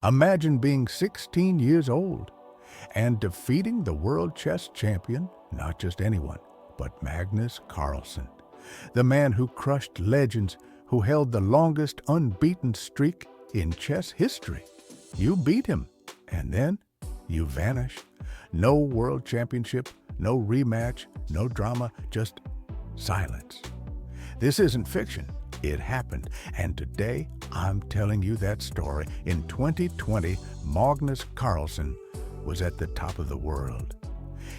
Imagine being 16 years old and defeating the world chess champion, not just anyone, but Magnus Carlsen, the man who crushed legends, who held the longest unbeaten streak in chess history. You beat him, and then you vanish. No world championship, no rematch, no drama, just silence. This isn't fiction. It happened, and today I'm telling you that story. In 2020, Magnus Carlsen was at the top of the world.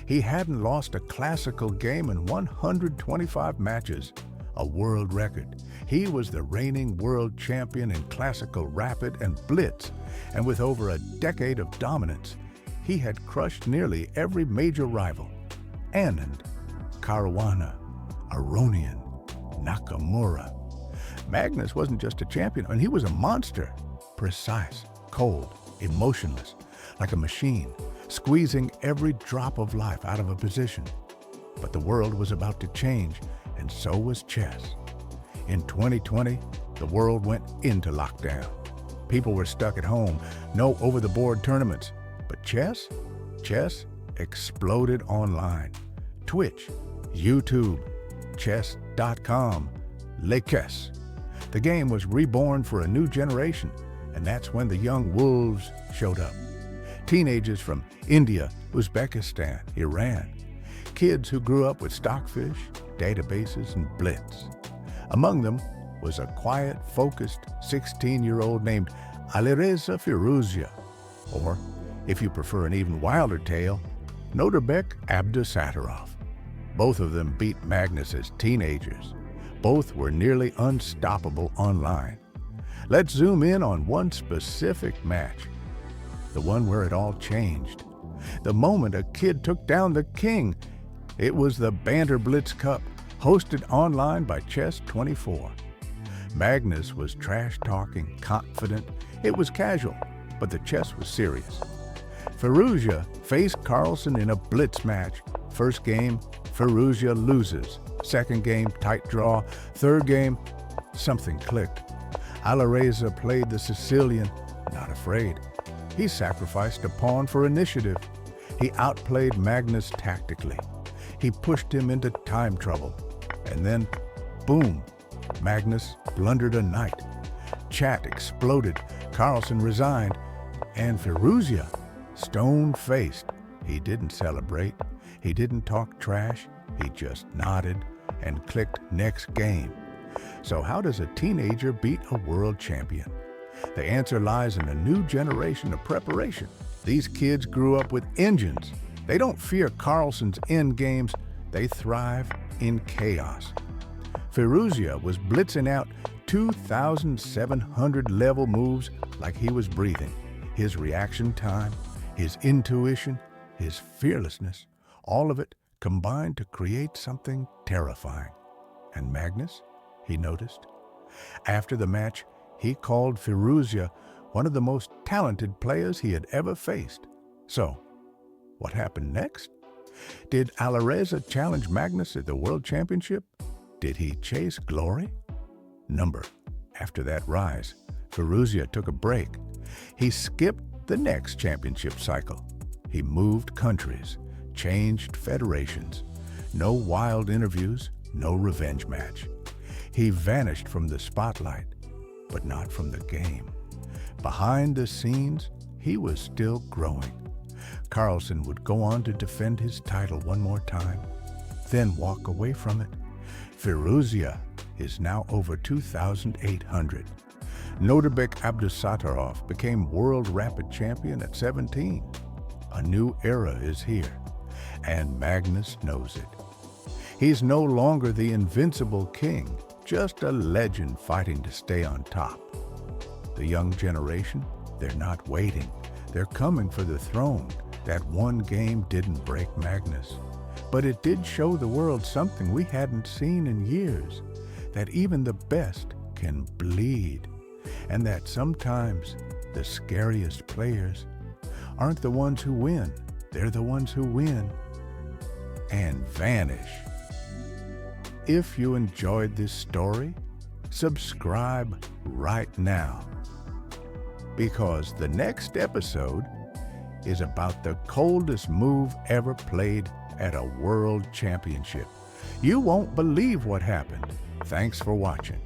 He hadn't lost a classical game in 125 matches, a world record. He was the reigning world champion in classical rapid and blitz, and with over a decade of dominance, he had crushed nearly every major rival. Anand, Caruana, Aronian, Nakamura. Magnus wasn't just a champion, and he was a monster. Precise, cold, emotionless, like a machine, squeezing every drop of life out of a position. But the world was about to change, and so was chess. In 2020, the world went into lockdown. People were stuck at home, no over-the-board tournaments. But chess exploded online. Twitch, YouTube, chess.com, Le Caisse. The game was reborn for a new generation, and that's when the young wolves showed up. Teenagers from India, Uzbekistan, Iran. Kids who grew up with stockfish, databases, and blitz. Among them was a quiet, focused 16-year-old named Alireza Firouzja, or, if you prefer an even wilder tale, Nodirbek Abdusattorov. Both of them beat Magnus as teenagers. Both were nearly unstoppable online. Let's zoom in on one specific match, the one where it all changed. The moment a kid took down the king. It was the Banter Blitz Cup, hosted online by Chess24. Magnus was trash-talking, confident. It was casual, but the chess was serious. Firouzja faced Carlsen in a blitz match. First game, Firouzja loses. Second game, tight draw. Third game, something clicked. Alireza played the Sicilian, not afraid. He sacrificed a pawn for initiative. He outplayed Magnus tactically. He pushed him into time trouble. And then, boom, Magnus blundered a knight. Chat exploded. Carlsen resigned. And Firouzja, stone-faced, he didn't celebrate. He didn't talk trash. He just nodded and clicked next game. So how does a teenager beat a world champion? The answer lies in a new generation of preparation. These kids grew up with engines. They don't fear Carlsen's end games. They thrive in chaos. Firouzja was blitzing out 2,700 level moves like he was breathing. His reaction time, his intuition, his fearlessness, all of it combined to create something terrifying. And Magnus, he noticed. After the match, he called Firouzja one of the most talented players he had ever faced. So, what happened next? Did Alireza challenge Magnus at the World Championship? Did he chase glory? Number. After that rise, Firouzja took a break. He skipped the next championship cycle. He moved countries, changed federations. No wild interviews, no revenge match. He vanished from the spotlight, but not from the game. Behind the scenes, he was still growing. Carlsen would go on to defend his title one more time, then walk away from it. Firouzja is now over 2,800. Nodirbek Abdusattorov became world rapid champion at 17. A new era is here, and Magnus knows it. He's no longer the invincible king, just a legend fighting to stay on top. The young generation, they're not waiting. They're coming for the throne. That one game didn't break Magnus, but it did show the world something we hadn't seen in years, that even the best can bleed, and that sometimes the scariest players aren't the ones who win. They're the ones who win and vanish. If you enjoyed this story, subscribe right now. because the next episode is about the coldest move ever played at a world championship. You won't believe what happened. Thanks for watching.